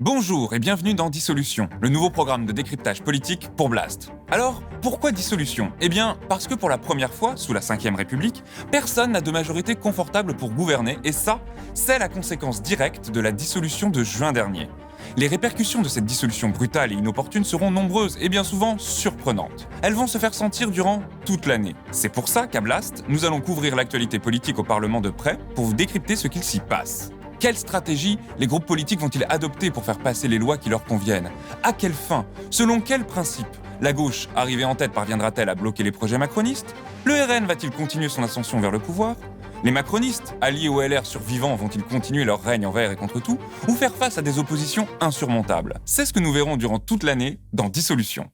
Bonjour et bienvenue dans Dissolution, le nouveau programme de décryptage politique pour Blast. Alors, pourquoi dissolution ? Eh bien, parce que pour la première fois, sous la Ve République, personne n'a de majorité confortable pour gouverner, et ça, c'est la conséquence directe de la dissolution de juin dernier. Les répercussions de cette dissolution brutale et inopportune seront nombreuses et bien souvent surprenantes. Elles vont se faire sentir durant toute l'année. C'est pour ça qu'à Blast, nous allons couvrir l'actualité politique au Parlement de près pour vous décrypter ce qu'il s'y passe. Quelle stratégie les groupes politiques vont-ils adopter pour faire passer les lois qui leur conviennent ? À quelle fin ? Selon quels principes ? La gauche, arrivée en tête, parviendra-t-elle à bloquer les projets macronistes ? Le RN va-t-il continuer son ascension vers le pouvoir ? Les macronistes, alliés au LR survivants, vont-ils continuer leur règne envers et contre tout ? Ou faire face à des oppositions insurmontables ? C'est ce que nous verrons durant toute l'année dans Dissolution.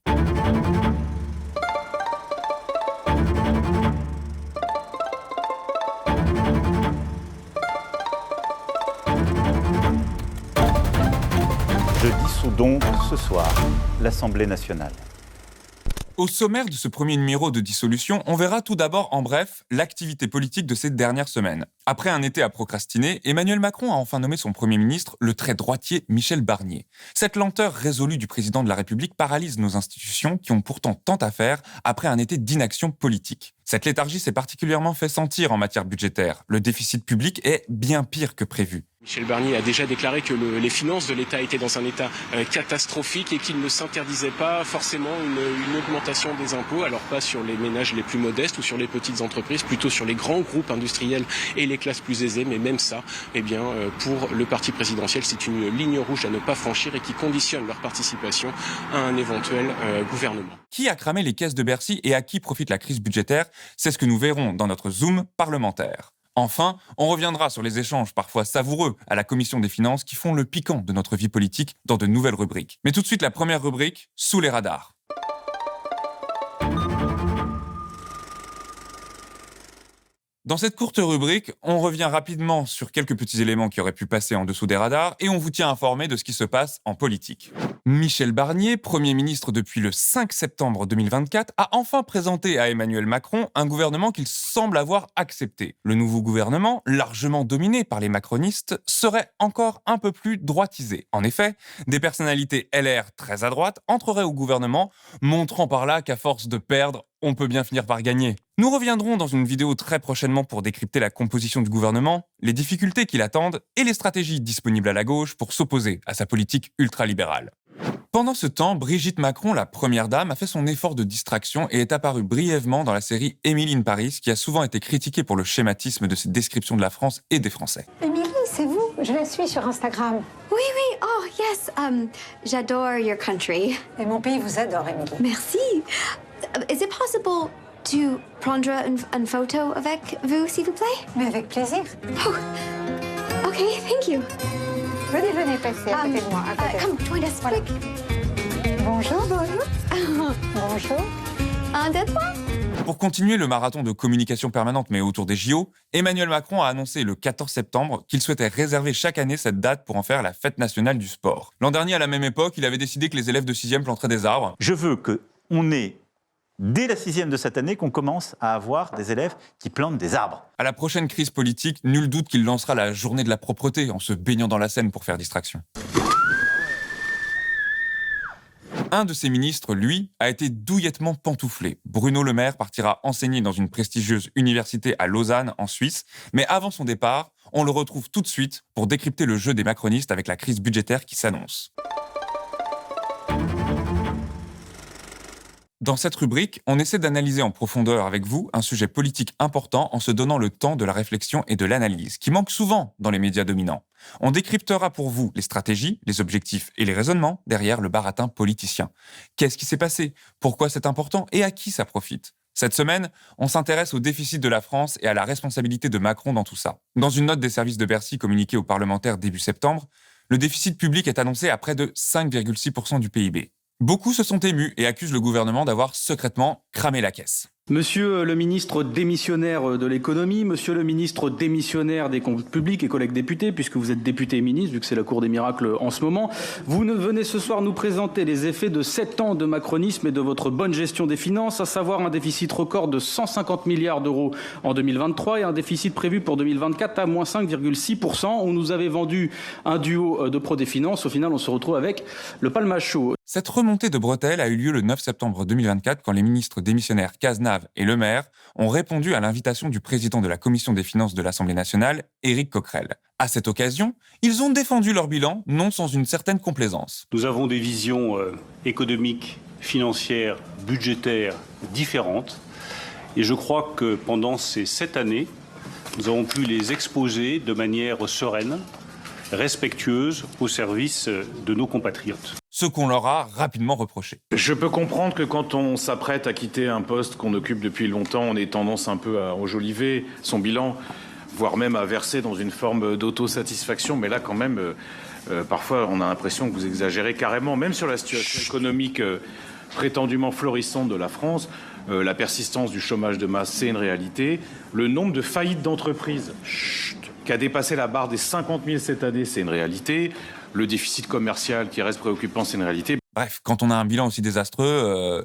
Je dissous donc ce soir l'Assemblée nationale. Au sommaire de ce premier numéro de Dissolution, on verra tout d'abord en bref l'activité politique de ces dernières semaines. Après un été à procrastiner, Emmanuel Macron a enfin nommé son Premier ministre, le très droitier Michel Barnier. Cette lenteur résolue du président de la République paralyse nos institutions qui ont pourtant tant à faire après un été d'inaction politique. Cette léthargie s'est particulièrement fait sentir en matière budgétaire. Le déficit public est bien pire que prévu. Michel Barnier a déjà déclaré que les finances de l'État étaient dans un état catastrophique et qu'il ne s'interdisait pas forcément une augmentation des impôts, alors pas sur les ménages les plus modestes ou sur les petites entreprises, plutôt sur les grands groupes industriels et les classes plus aisées, mais même ça, pour le parti présidentiel, c'est une ligne rouge à ne pas franchir et qui conditionne leur participation à un éventuel gouvernement. Qui a cramé les caisses de Bercy et à qui profite la crise budgétaire ? C'est ce que nous verrons dans notre Zoom parlementaire. Enfin, on reviendra sur les échanges parfois savoureux à la Commission des finances qui font le piquant de notre vie politique dans de nouvelles rubriques. Mais tout de suite, la première rubrique, sous les radars. Dans cette courte rubrique, on revient rapidement sur quelques petits éléments qui auraient pu passer en dessous des radars et on vous tient informé de ce qui se passe en politique. Michel Barnier, Premier ministre depuis le 5 septembre 2024, a enfin présenté à Emmanuel Macron un gouvernement qu'il semble avoir accepté. Le nouveau gouvernement, largement dominé par les macronistes, serait encore un peu plus droitisé. En effet, des personnalités LR très à droite entreraient au gouvernement, montrant par là qu'à force de perdre, on peut bien finir par gagner. Nous reviendrons dans une vidéo très prochainement pour décrypter la composition du gouvernement, les difficultés qui l'attendent et les stratégies disponibles à la gauche pour s'opposer à sa politique ultralibérale. Pendant ce temps, Brigitte Macron, la première dame, a fait son effort de distraction et est apparue brièvement dans la série Emily in Paris, qui a souvent été critiquée pour le schématisme de ses descriptions de la France et des Français. Émilie, c'est vous? Je la suis sur Instagram. Oui, oh yes, j'adore your country. Et mon pays vous adore, Émilie. Merci. Is it possible to prendre une photo avec vous, s'il vous plaît? Mais avec plaisir. Oh, okay, thank you. Venez, passez à côté de moi. Come, join us, Voilà. quick. Bonjour. Bonjour. Un, deux, trois. Pour continuer le marathon de communication permanente mais autour des JO, Emmanuel Macron a annoncé le 14 septembre qu'il souhaitait réserver chaque année cette date pour en faire la fête nationale du sport. L'an dernier, à la même époque, il avait décidé que les élèves de 6e planteraient des arbres. Je veux qu'on ait, dès la 6e de cette année, qu'on commence à avoir des élèves qui plantent des arbres. À la prochaine crise politique, nul doute qu'il lancera la journée de la propreté en se baignant dans la Seine pour faire distraction. Un de ses ministres, lui, a été douillettement pantouflé. Bruno Le Maire partira enseigner dans une prestigieuse université à Lausanne, en Suisse. Mais avant son départ, on le retrouve tout de suite pour décrypter le jeu des macronistes avec la crise budgétaire qui s'annonce. Dans cette rubrique, on essaie d'analyser en profondeur avec vous un sujet politique important en se donnant le temps de la réflexion et de l'analyse, qui manque souvent dans les médias dominants. On décryptera pour vous les stratégies, les objectifs et les raisonnements derrière le baratin politicien. Qu'est-ce qui s'est passé ? Pourquoi c'est important ? Et à qui ça profite ? Cette semaine, on s'intéresse au déficit de la France et à la responsabilité de Macron dans tout ça. Dans une note des services de Bercy communiquée aux parlementaires début septembre, le déficit public est annoncé à près de 5,6% du PIB. Beaucoup se sont émus et accusent le gouvernement d'avoir secrètement cramé la caisse. Monsieur le ministre démissionnaire de l'économie, monsieur le ministre démissionnaire des comptes publics et collègues députés, puisque vous êtes député et ministre, vu que c'est la cour des miracles en ce moment, vous venez ce soir nous présenter les effets de 7 ans de macronisme et de votre bonne gestion des finances, à savoir un déficit record de 150 milliards d'euros en 2023 et un déficit prévu pour 2024 à moins 5,6%. On nous avait vendu un duo de pro des finances. Au final, on se retrouve avec le palmage chaud. Cette remontée de bretelles a eu lieu le 9 septembre 2024 quand les ministres démissionnaires Cazenave et Le Maire ont répondu à l'invitation du président de la Commission des finances de l'Assemblée nationale, Éric Coquerel. À cette occasion, ils ont défendu leur bilan, non sans une certaine complaisance. Nous avons des visions économiques, financières, budgétaires différentes. Et je crois que pendant ces 7 années, nous avons pu les exposer de manière sereine, respectueuse, au service de nos compatriotes. Ce qu'on leur a rapidement reproché. Je peux comprendre que quand on s'apprête à quitter un poste qu'on occupe depuis longtemps, on ait tendance un peu à enjoliver son bilan, voire même à verser dans une forme d'autosatisfaction. Mais là, quand même, parfois, on a l'impression que vous exagérez carrément, même sur la situation économique prétendument florissante de la France. La persistance du chômage de masse, c'est une réalité. Le nombre de faillites d'entreprises qui a dépassé la barre des 50 000 cette année, c'est une réalité. Le déficit commercial qui reste préoccupant, c'est une réalité. Bref, quand on a un bilan aussi désastreux,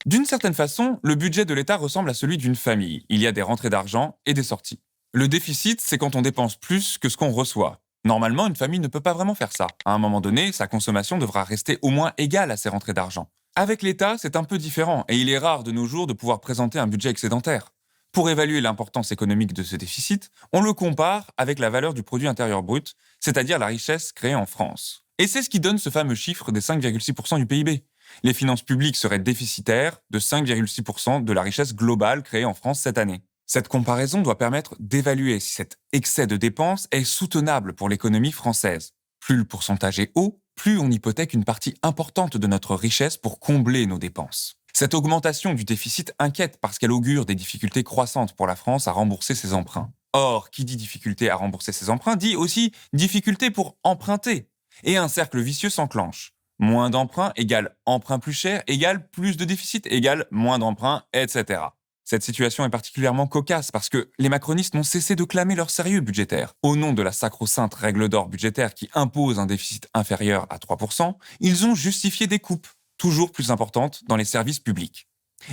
D'une certaine façon, le budget de l'État ressemble à celui d'une famille. Il y a des rentrées d'argent et des sorties. Le déficit, c'est quand on dépense plus que ce qu'on reçoit. Normalement, une famille ne peut pas vraiment faire ça. À un moment donné, sa consommation devra rester au moins égale à ses rentrées d'argent. Avec l'État, c'est un peu différent, et il est rare de nos jours de pouvoir présenter un budget excédentaire. Pour évaluer l'importance économique de ce déficit, on le compare avec la valeur du produit intérieur brut, c'est-à-dire la richesse créée en France. Et c'est ce qui donne ce fameux chiffre des 5,6% du PIB. Les finances publiques seraient déficitaires de 5,6% de la richesse globale créée en France cette année. Cette comparaison doit permettre d'évaluer si cet excès de dépenses est soutenable pour l'économie française. Plus le pourcentage est haut, plus on hypothèque une partie importante de notre richesse pour combler nos dépenses. Cette augmentation du déficit inquiète parce qu'elle augure des difficultés croissantes pour la France à rembourser ses emprunts. Or, qui dit difficulté à rembourser ses emprunts dit aussi difficulté pour emprunter. Et un cercle vicieux s'enclenche. Moins d'emprunts égale emprunt plus cher, égale plus de déficit, égale moins d'emprunts, etc. Cette situation est particulièrement cocasse parce que les macronistes n'ont cessé de clamer leur sérieux budgétaire. Au nom de la sacro-sainte règle d'or budgétaire qui impose un déficit inférieur à 3%, ils ont justifié des coupes, toujours plus importantes, dans les services publics.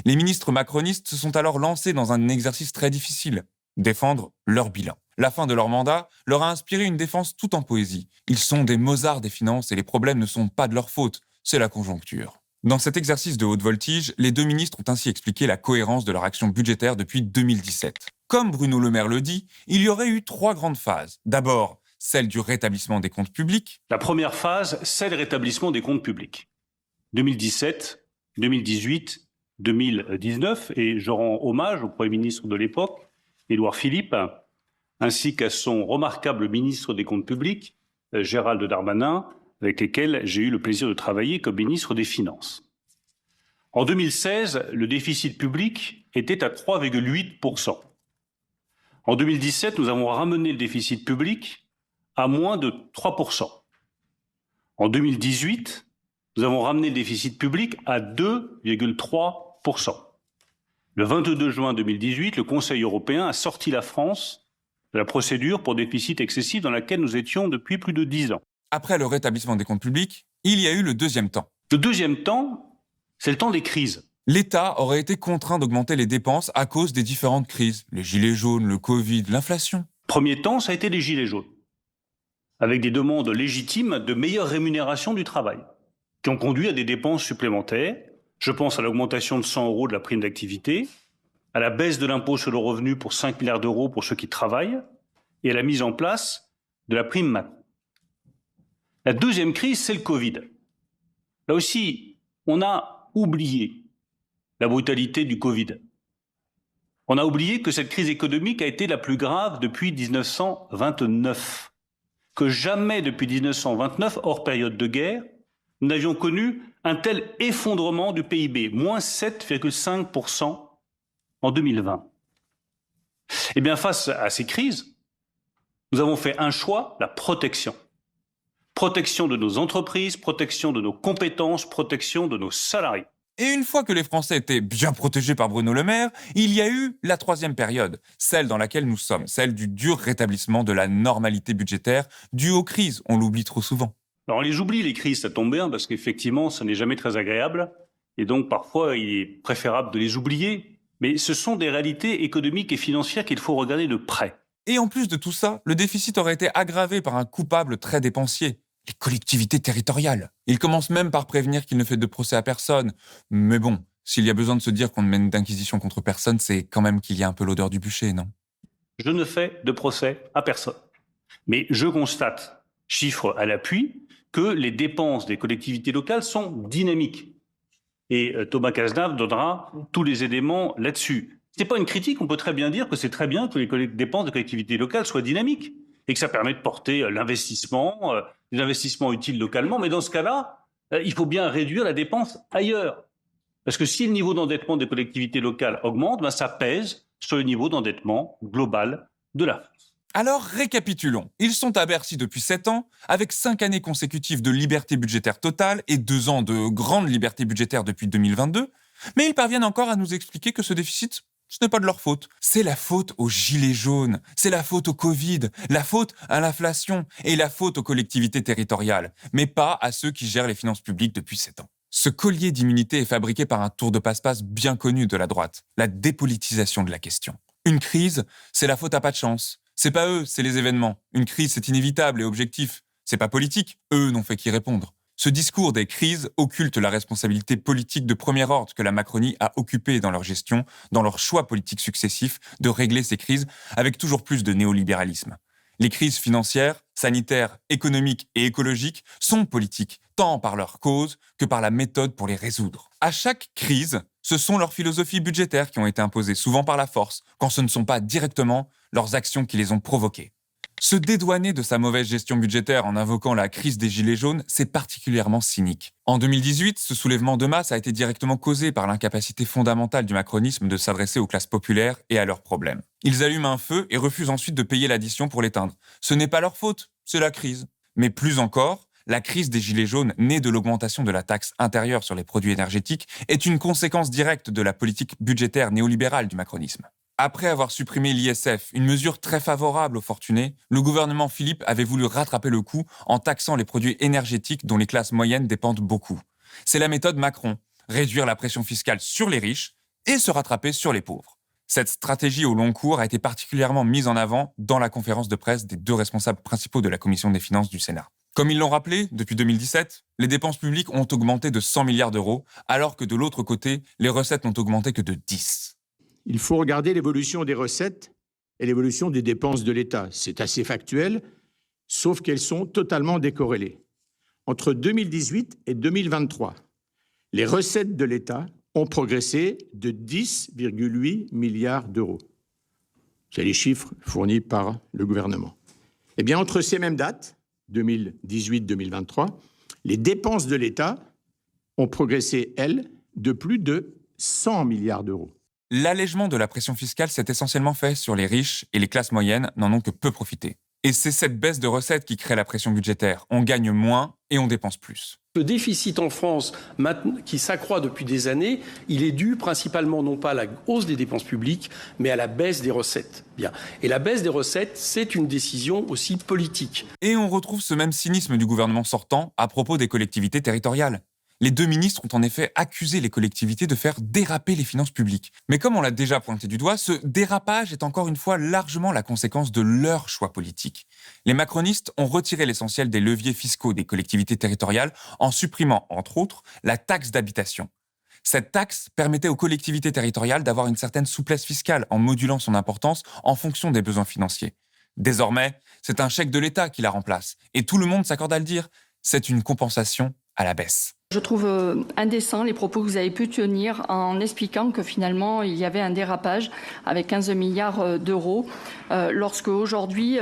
Les ministres macronistes se sont alors lancés dans un exercice très difficile, défendre leur bilan. La fin de leur mandat leur a inspiré une défense tout en poésie. Ils sont des Mozart des finances et les problèmes ne sont pas de leur faute, c'est la conjoncture. Dans cet exercice de haute voltige, les deux ministres ont ainsi expliqué la cohérence de leur action budgétaire depuis 2017. Comme Bruno Le Maire le dit, il y aurait eu 3 grandes phases. D'abord, celle du rétablissement des comptes publics. La première phase, c'est le rétablissement des comptes publics. 2017, 2018, 2019, et je rends hommage au Premier ministre de l'époque, Édouard Philippe, ainsi qu'à son remarquable ministre des Comptes publics, Gérald Darmanin, avec lesquels j'ai eu le plaisir de travailler comme ministre des Finances. En 2016, le déficit public était à 3,8%. En 2017, nous avons ramené le déficit public à moins de 3%. En 2018, nous avons ramené le déficit public à 2,3%. Le 22 juin 2018, le Conseil européen a sorti la France de la procédure pour déficit excessif dans laquelle nous étions depuis plus de 10 ans. Après le rétablissement des comptes publics, il y a eu le deuxième temps. Le deuxième temps, c'est le temps des crises. L'État aurait été contraint d'augmenter les dépenses à cause des différentes crises. Les gilets jaunes, le Covid, l'inflation. Premier temps, ça a été les gilets jaunes, avec des demandes légitimes de meilleure rémunération du travail, qui ont conduit à des dépenses supplémentaires. Je pense à l'augmentation de 100 € de la prime d'activité, à la baisse de l'impôt sur le revenu pour 5 milliards d'euros pour ceux qui travaillent, et à la mise en place de la prime Macron. La deuxième crise, c'est le Covid. Là aussi, on a oublié la brutalité du Covid. On a oublié que cette crise économique a été la plus grave depuis 1929. Que jamais depuis 1929, hors période de guerre, nous n'avions connu un tel effondrement du PIB, moins 7,5% en 2020. Eh bien, face à ces crises, nous avons fait un choix, la protection. Protection de nos entreprises, protection de nos compétences, protection de nos salariés. Et une fois que les Français étaient bien protégés par Bruno Le Maire, il y a eu la troisième période, celle dans laquelle nous sommes, celle du dur rétablissement de la normalité budgétaire due aux crises, on l'oublie trop souvent. Alors on les oublie, les crises, ça tombe bien, parce qu'effectivement, ça n'est jamais très agréable, et donc parfois il est préférable de les oublier, mais ce sont des réalités économiques et financières qu'il faut regarder de près. Et en plus de tout ça, le déficit aurait été aggravé par un coupable très dépensier, les collectivités territoriales. Il commence même par prévenir qu'il ne fait de procès à personne. Mais bon, s'il y a besoin de se dire qu'on ne mène d'inquisition contre personne, c'est quand même qu'il y a un peu l'odeur du bûcher, non? Je ne fais de procès à personne. Mais je constate, chiffres à l'appui, que les dépenses des collectivités locales sont dynamiques. Et Thomas Cazenave donnera tous les éléments là-dessus. Ce n'est pas une critique, on peut très bien dire que c'est très bien que les dépenses des collectivités locales soient dynamiques et que ça permet de porter l'investissement, des investissements utiles localement. Mais dans ce cas-là, il faut bien réduire la dépense ailleurs. Parce que si le niveau d'endettement des collectivités locales augmente, ça pèse sur le niveau d'endettement global de la France. Alors récapitulons. Ils sont à Bercy depuis 7 ans, avec 5 années consécutives de liberté budgétaire totale et 2 ans de grande liberté budgétaire depuis 2022, mais ils parviennent encore à nous expliquer que ce déficit, ce n'est pas de leur faute. C'est la faute aux gilets jaunes, c'est la faute au Covid, la faute à l'inflation et la faute aux collectivités territoriales, mais pas à ceux qui gèrent les finances publiques depuis 7 ans. Ce collier d'immunité est fabriqué par un tour de passe-passe bien connu de la droite, la dépolitisation de la question. Une crise, c'est la faute à pas de chance. C'est pas eux, c'est les événements. Une crise, c'est inévitable et objectif. C'est pas politique. Eux n'ont fait qu'y répondre. Ce discours des crises occulte la responsabilité politique de premier ordre que la Macronie a occupée dans leur gestion, dans leurs choix politiques successifs de régler ces crises avec toujours plus de néolibéralisme. Les crises financières, sanitaires, économiques et écologiques sont politiques, tant par leur cause que par la méthode pour les résoudre. À chaque crise, ce sont leurs philosophies budgétaires qui ont été imposées, souvent par la force, quand ce ne sont pas directement leurs actions qui les ont provoquées. Se dédouaner de sa mauvaise gestion budgétaire en invoquant la crise des Gilets jaunes, c'est particulièrement cynique. En 2018, ce soulèvement de masse a été directement causé par l'incapacité fondamentale du macronisme de s'adresser aux classes populaires et à leurs problèmes. Ils allument un feu et refusent ensuite de payer l'addition pour l'éteindre. Ce n'est pas leur faute, c'est la crise. Mais plus encore, la crise des Gilets jaunes, née de l'augmentation de la taxe intérieure sur les produits énergétiques, est une conséquence directe de la politique budgétaire néolibérale du macronisme. Après avoir supprimé l'ISF, une mesure très favorable aux fortunés, le gouvernement Philippe avait voulu rattraper le coup en taxant les produits énergétiques dont les classes moyennes dépendent beaucoup. C'est la méthode Macron, réduire la pression fiscale sur les riches et se rattraper sur les pauvres. Cette stratégie au long cours a été particulièrement mise en avant dans la conférence de presse des 2 responsables principaux de la Commission des finances du Sénat. Comme ils l'ont rappelé, depuis 2017, les dépenses publiques ont augmenté de 100 milliards d'euros, alors que de l'autre côté, les recettes n'ont augmenté que de 10. Il faut regarder l'évolution des recettes et l'évolution des dépenses de l'État. C'est assez factuel, sauf qu'elles sont totalement décorrélées. Entre 2018 et 2023, les recettes de l'État ont progressé de 10,8 milliards d'euros. C'est les chiffres fournis par le gouvernement. Eh bien, entre ces mêmes dates, 2018-2023, les dépenses de l'État ont progressé, elles, de plus de 100 milliards d'euros. L'allègement de la pression fiscale s'est essentiellement fait sur les riches et les classes moyennes n'en ont que peu profité. Et c'est cette baisse de recettes qui crée la pression budgétaire. On gagne moins et on dépense plus. Le déficit en France, qui s'accroît depuis des années, il est dû principalement non pas à la hausse des dépenses publiques, mais à la baisse des recettes. Bien. Et la baisse des recettes, c'est une décision aussi politique. Et on retrouve ce même cynisme du gouvernement sortant à propos des collectivités territoriales. Les 2 ministres ont en effet accusé les collectivités de faire déraper les finances publiques. Mais comme on l'a déjà pointé du doigt, ce dérapage est encore une fois largement la conséquence de leurs choix politiques. Les macronistes ont retiré l'essentiel des leviers fiscaux des collectivités territoriales en supprimant, entre autres, la taxe d'habitation. Cette taxe permettait aux collectivités territoriales d'avoir une certaine souplesse fiscale en modulant son importance en fonction des besoins financiers. Désormais, c'est un chèque de l'État qui la remplace. Et tout le monde s'accorde à le dire, c'est une compensation à la baisse. Je trouve indécent les propos que vous avez pu tenir en expliquant que finalement il y avait un dérapage avec 15 milliards d'euros lorsque aujourd'hui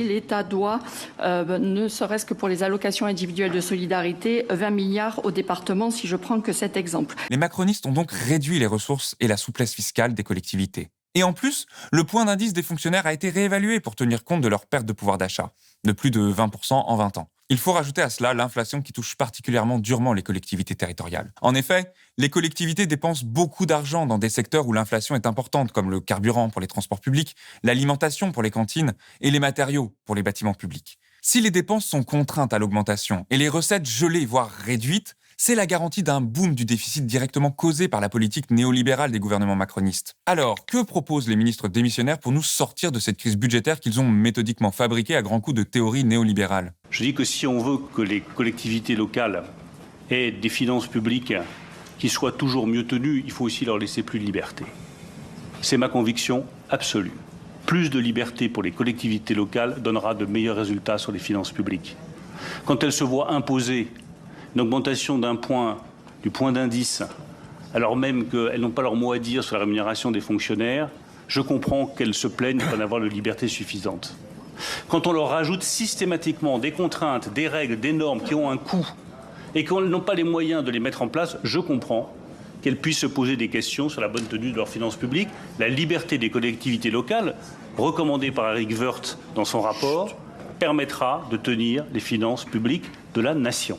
l'État doit, ne serait-ce que pour les allocations individuelles de solidarité, 20 milliards aux départements si je prends que cet exemple. Les macronistes ont donc réduit les ressources et la souplesse fiscale des collectivités. Et en plus, le point d'indice des fonctionnaires a été réévalué pour tenir compte de leur perte de pouvoir d'achat, de plus de 20% en 20 ans. Il faut rajouter à cela l'inflation qui touche particulièrement durement les collectivités territoriales. En effet, les collectivités dépensent beaucoup d'argent dans des secteurs où l'inflation est importante, comme le carburant pour les transports publics, l'alimentation pour les cantines et les matériaux pour les bâtiments publics. Si les dépenses sont contraintes à l'augmentation et les recettes gelées, voire réduites, c'est la garantie d'un boom du déficit directement causé par la politique néolibérale des gouvernements macronistes. Alors, que proposent les ministres démissionnaires pour nous sortir de cette crise budgétaire qu'ils ont méthodiquement fabriquée à grands coups de théorie néolibérale ? Je dis que si on veut que les collectivités locales aient des finances publiques qui soient toujours mieux tenues, il faut aussi leur laisser plus de liberté. C'est ma conviction absolue. Plus de liberté pour les collectivités locales donnera de meilleurs résultats sur les finances publiques. Quand elles se voient imposer une augmentation du point d'indice, alors même qu'elles n'ont pas leur mot à dire sur la rémunération des fonctionnaires, je comprends qu'elles se plaignent de ne pas avoir de liberté suffisante. Quand on leur rajoute systématiquement des contraintes, des règles, des normes qui ont un coût et qu'elles n'ont pas les moyens de les mettre en place, je comprends qu'elles puissent se poser des questions sur la bonne tenue de leurs finances publiques. La liberté des collectivités locales, recommandée par Eric Woerth dans son rapport, permettra de tenir les finances publiques de la nation.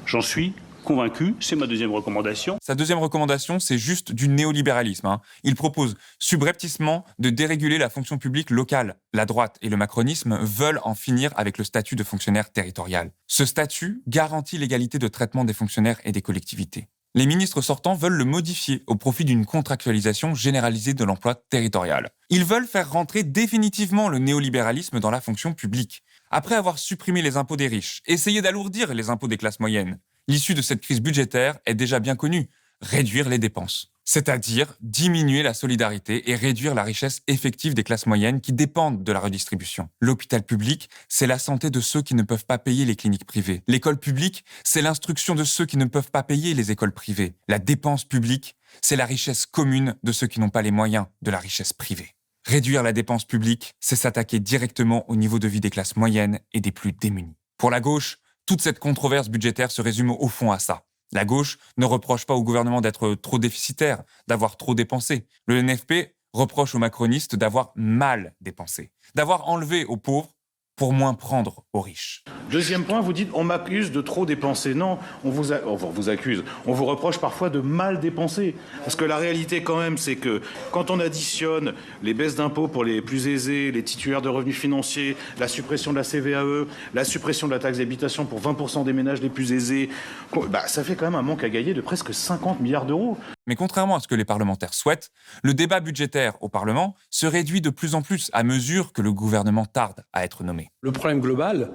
J'en suis convaincu, c'est ma deuxième recommandation. Sa deuxième recommandation, c'est juste du néolibéralisme. Il propose subrepticement de déréguler la fonction publique locale. La droite et le macronisme veulent en finir avec le statut de fonctionnaire territorial. Ce statut garantit l'égalité de traitement des fonctionnaires et des collectivités. Les ministres sortants veulent le modifier au profit d'une contractualisation généralisée de l'emploi territorial. Ils veulent faire rentrer définitivement le néolibéralisme dans la fonction publique. Après avoir supprimé les impôts des riches, essayé d'alourdir les impôts des classes moyennes, l'issue de cette crise budgétaire est déjà bien connue, réduire les dépenses. C'est-à-dire diminuer la solidarité et réduire la richesse effective des classes moyennes qui dépendent de la redistribution. L'hôpital public, c'est la santé de ceux qui ne peuvent pas payer les cliniques privées. L'école publique, c'est l'instruction de ceux qui ne peuvent pas payer les écoles privées. La dépense publique, c'est la richesse commune de ceux qui n'ont pas les moyens de la richesse privée. Réduire la dépense publique, c'est s'attaquer directement au niveau de vie des classes moyennes et des plus démunis. Pour la gauche, toute cette controverse budgétaire se résume au fond à ça. La gauche ne reproche pas au gouvernement d'être trop déficitaire, d'avoir trop dépensé. Le NFP reproche aux macronistes d'avoir mal dépensé, d'avoir enlevé aux pauvres pour moins prendre aux riches. Deuxième point, vous dites on m'accuse de trop dépenser. Non, on vous accuse. On vous reproche parfois de mal dépenser. Parce que la réalité quand même, c'est que quand on additionne les baisses d'impôts pour les plus aisés, les titulaires de revenus financiers, la suppression de la CVAE, la suppression de la taxe d'habitation pour 20% des ménages les plus aisés, ça fait quand même un manque à gagner de presque 50 milliards d'euros. Mais contrairement à ce que les parlementaires souhaitent, le débat budgétaire au Parlement se réduit de plus en plus à mesure que le gouvernement tarde à être nommé. Le problème global,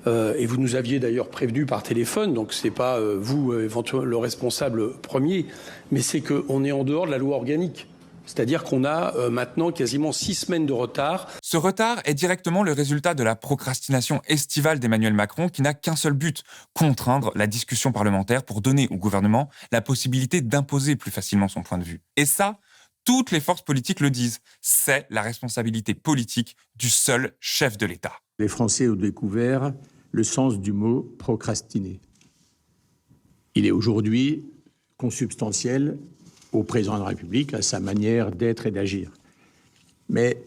et vous nous aviez d'ailleurs prévenu par téléphone, donc ce n'est pas vous éventuellement le responsable premier, mais c'est qu'on est en dehors de la loi organique. C'est-à-dire qu'on a maintenant quasiment 6 semaines de retard. Ce retard est directement le résultat de la procrastination estivale d'Emmanuel Macron qui n'a qu'un seul but, contraindre la discussion parlementaire pour donner au gouvernement la possibilité d'imposer plus facilement son point de vue. Et ça, toutes les forces politiques le disent, c'est la responsabilité politique du seul chef de l'État. Les Français ont découvert le sens du mot « procrastiner ». Il est aujourd'hui consubstantiel au président de la République, à sa manière d'être et d'agir. Mais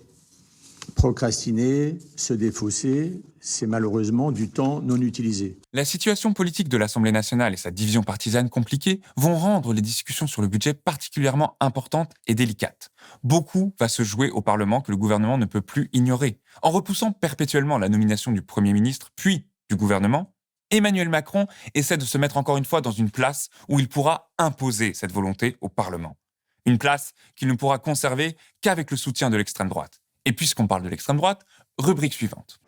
procrastiner, se défausser, c'est malheureusement du temps non utilisé. La situation politique de l'Assemblée nationale et sa division partisane compliquée vont rendre les discussions sur le budget particulièrement importantes et délicates. Beaucoup va se jouer au Parlement que le gouvernement ne peut plus ignorer. En repoussant perpétuellement la nomination du Premier ministre, puis du gouvernement, Emmanuel Macron essaie de se mettre encore une fois dans une place où il pourra imposer cette volonté au Parlement. Une place qu'il ne pourra conserver qu'avec le soutien de l'extrême droite. Et puisqu'on parle de l'extrême droite, rubrique suivante.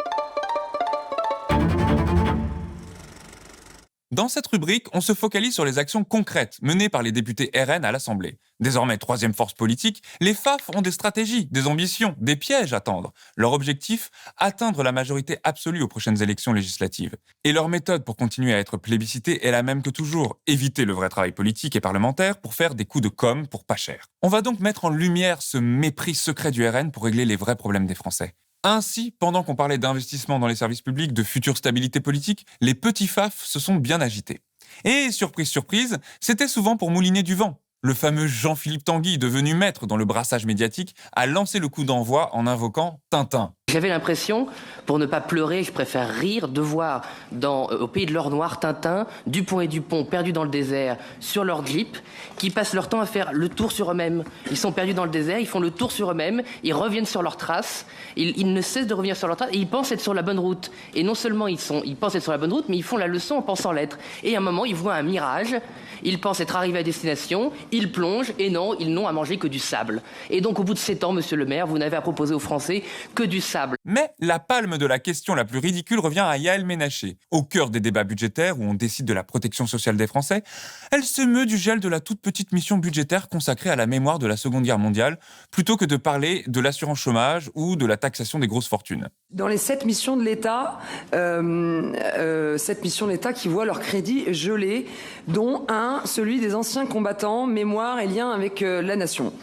Dans cette rubrique, on se focalise sur les actions concrètes menées par les députés RN à l'Assemblée. Désormais troisième force politique, les FAF ont des stratégies, des ambitions, des pièges à tendre. Leur objectif, atteindre la majorité absolue aux prochaines élections législatives. Et leur méthode pour continuer à être plébiscitée est la même que toujours, éviter le vrai travail politique et parlementaire pour faire des coups de com' pour pas cher. On va donc mettre en lumière ce mépris secret du RN pour régler les vrais problèmes des Français. Ainsi, pendant qu'on parlait d'investissement dans les services publics, de future stabilité politique, les petits FAF se sont bien agités. Et surprise, surprise, c'était souvent pour mouliner du vent. Le fameux Jean-Philippe Tanguy, devenu maître dans le brassage médiatique, a lancé le coup d'envoi en invoquant Tintin. J'avais l'impression, pour ne pas pleurer, je préfère rire, de voir au pays de l'or noir, Tintin, Dupont et Dupont perdus dans le désert sur leur Jeep, qui passent leur temps à faire le tour sur eux-mêmes. Ils sont perdus dans le désert, ils font le tour sur eux-mêmes, ils reviennent sur leurs traces, ils ne cessent de revenir sur leurs traces et ils pensent être sur la bonne route. Et non seulement ils pensent être sur la bonne route, mais ils font la leçon en pensant l'être. Et à un moment, ils voient un mirage, ils pensent être arrivés à destination, ils plongent et non, ils n'ont à manger que du sable. Et donc au bout de 7 ans, monsieur le maire, vous n'avez à proposer aux Français que du sable. Mais la palme de la question la plus ridicule revient à Yaël Ménaché. Au cœur des débats budgétaires où on décide de la protection sociale des Français, elle se meut du gel de la toute petite mission budgétaire consacrée à la mémoire de la Seconde Guerre mondiale, plutôt que de parler de l'assurance chômage ou de la taxation des grosses fortunes. Dans les 7 missions de l'État, 7 missions de l'État qui voient leur crédit gelé, dont celui des anciens combattants, mémoire et lien avec la nation.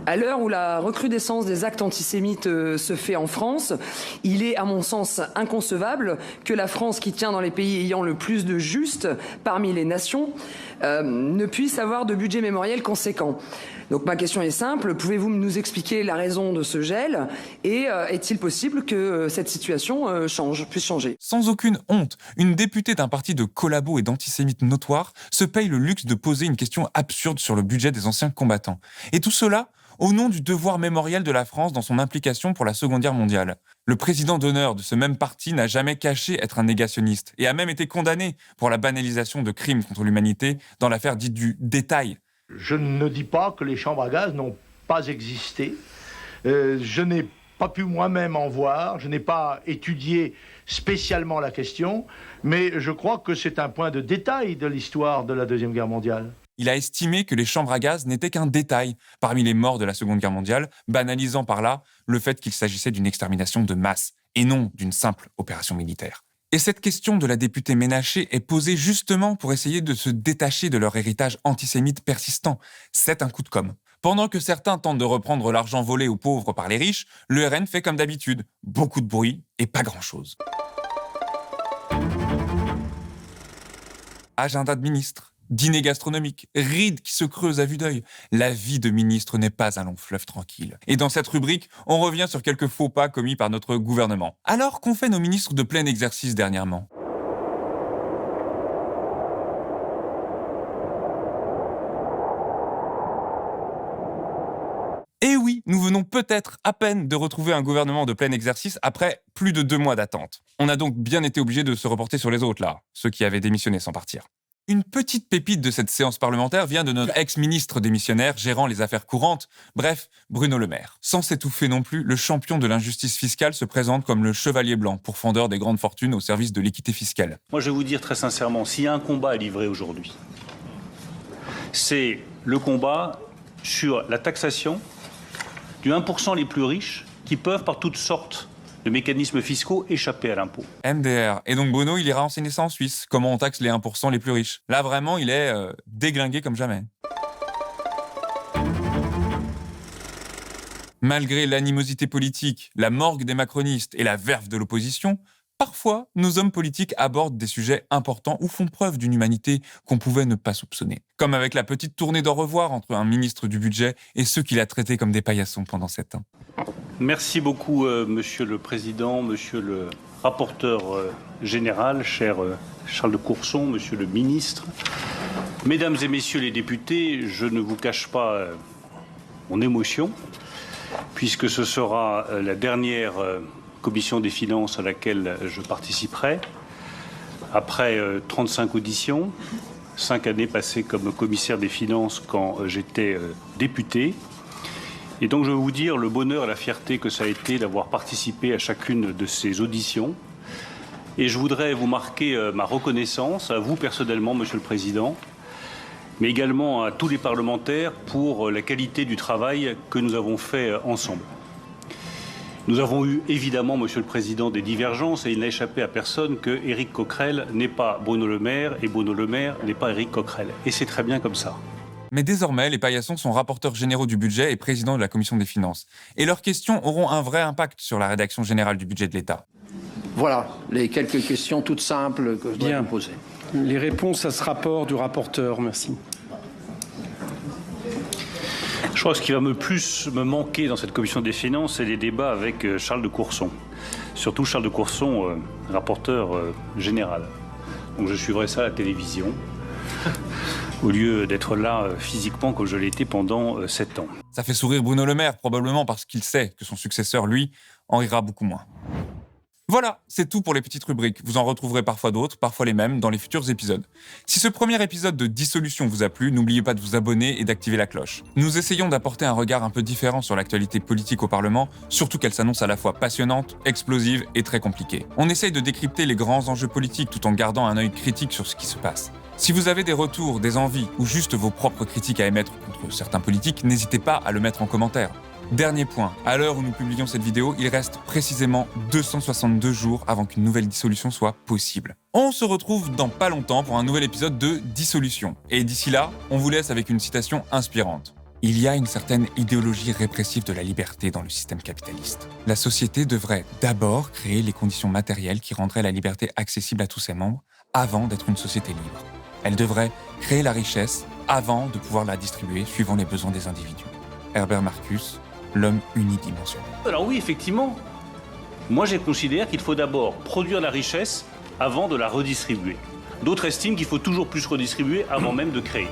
À l'heure où la recrudescence des actes antisémites se fait en France, il est, à mon sens, inconcevable que la France, qui tient dans les pays ayant le plus de justes parmi les nations, ne puisse avoir de budget mémoriel conséquent. Donc ma question est simple, pouvez-vous nous expliquer la raison de ce gel et est-il possible que cette situation puisse changer ? Sans aucune honte, une députée d'un parti de collabos et d'antisémites notoires se paye le luxe de poser une question absurde sur le budget des anciens combattants. Et tout cela au nom du devoir mémoriel de la France dans son implication pour la Seconde Guerre mondiale. Le président d'honneur de ce même parti n'a jamais caché être un négationniste et a même été condamné pour la banalisation de crimes contre l'humanité dans l'affaire dite du détail. Je ne dis pas que les chambres à gaz n'ont pas existé. Je n'ai pas pu moi-même en voir, je n'ai pas étudié spécialement la question, mais je crois que c'est un point de détail de l'histoire de la Deuxième Guerre mondiale. Il a estimé que les chambres à gaz n'étaient qu'un détail parmi les morts de la Seconde Guerre mondiale, banalisant par là le fait qu'il s'agissait d'une extermination de masse et non d'une simple opération militaire. Et cette question de la députée Ménaché est posée justement pour essayer de se détacher de leur héritage antisémite persistant. C'est un coup de com'. Pendant que certains tentent de reprendre l'argent volé aux pauvres par les riches, le RN fait comme d'habitude, beaucoup de bruit et pas grand-chose. Agenda de ministre, dîner gastronomique, rides qui se creusent à vue d'œil. La vie de ministre n'est pas un long fleuve tranquille. Et dans cette rubrique, on revient sur quelques faux pas commis par notre gouvernement. Alors qu'ont fait nos ministres de plein exercice dernièrement ? Et oui, nous venons peut-être à peine de retrouver un gouvernement de plein exercice après plus de 2 mois d'attente. On a donc bien été obligé de se reporter sur les autres là, ceux qui avaient démissionné sans partir. Une petite pépite de cette séance parlementaire vient de notre ex-ministre démissionnaire gérant les affaires courantes, bref, Bruno Le Maire. Sans s'étouffer non plus, le champion de l'injustice fiscale se présente comme le chevalier blanc, pourfendeur des grandes fortunes au service de l'équité fiscale. Moi, je vais vous dire très sincèrement, s'il y a un combat à livrer aujourd'hui, c'est le combat sur la taxation du 1% les plus riches qui peuvent, par toutes sortes de mécanismes fiscaux, échapper à l'impôt. MDR. Et donc Bruno, il ira enseigner ça en Suisse. Comment on taxe les 1% les plus riches. Là, vraiment, il est déglingué comme jamais. Malgré l'animosité politique, la morgue des macronistes et la verve de l'opposition, parfois, nos hommes politiques abordent des sujets importants ou font preuve d'une humanité qu'on pouvait ne pas soupçonner. Comme avec la petite tournée d'au revoir entre un ministre du budget et ceux qu'il a traités comme des paillassons pendant 7 ans. Merci beaucoup, Monsieur le Président, Monsieur le rapporteur général, cher Charles de Courson, Monsieur le Ministre. Mesdames et Messieurs les députés, je ne vous cache pas mon émotion, puisque ce sera la dernière commission des finances à laquelle je participerai. Après 35 auditions, 5 années passées comme commissaire des finances quand j'étais député. Et donc je vais vous dire le bonheur et la fierté que ça a été d'avoir participé à chacune de ces auditions. Et je voudrais vous marquer ma reconnaissance, à vous personnellement, Monsieur le Président, mais également à tous les parlementaires pour la qualité du travail que nous avons fait ensemble. Nous avons eu évidemment, Monsieur le Président, des divergences et il n'a échappé à personne que Éric Coquerel n'est pas Bruno Le Maire et Bruno Le Maire n'est pas Éric Coquerel. Et c'est très bien comme ça. Mais désormais, les paillassons sont rapporteurs généraux du budget et présidents de la Commission des finances. Et leurs questions auront un vrai impact sur la rédaction générale du budget de l'État. Voilà les quelques questions toutes simples que je dois vous poser. Les réponses à ce rapport du rapporteur, merci. Je crois que ce qui va plus me manquer dans cette commission des finances, c'est les débats avec Charles de Courson. Surtout Charles de Courson, rapporteur général. Donc je suivrai ça à la télévision, au lieu d'être là physiquement comme je l'ai été pendant 7 ans. Ça fait sourire Bruno Le Maire, probablement parce qu'il sait que son successeur, lui, en rira beaucoup moins. Voilà, c'est tout pour les petites rubriques. Vous en retrouverez parfois d'autres, parfois les mêmes, dans les futurs épisodes. Si ce premier épisode de Dissolution vous a plu, n'oubliez pas de vous abonner et d'activer la cloche. Nous essayons d'apporter un regard un peu différent sur l'actualité politique au Parlement, surtout qu'elle s'annonce à la fois passionnante, explosive et très compliquée. On essaye de décrypter les grands enjeux politiques tout en gardant un œil critique sur ce qui se passe. Si vous avez des retours, des envies ou juste vos propres critiques à émettre contre certains politiques, n'hésitez pas à le mettre en commentaire. Dernier point, à l'heure où nous publions cette vidéo, il reste précisément 262 jours avant qu'une nouvelle dissolution soit possible. On se retrouve dans pas longtemps pour un nouvel épisode de Dissolution. Et d'ici là, on vous laisse avec une citation inspirante. Il y a une certaine idéologie répressive de la liberté dans le système capitaliste. La société devrait d'abord créer les conditions matérielles qui rendraient la liberté accessible à tous ses membres avant d'être une société libre. Elle devrait créer la richesse avant de pouvoir la distribuer suivant les besoins des individus. Herbert Marcuse, l'homme unidimensionnel. Alors oui, effectivement, moi je considère qu'il faut d'abord produire la richesse avant de la redistribuer. D'autres estiment qu'il faut toujours plus redistribuer avant même de créer.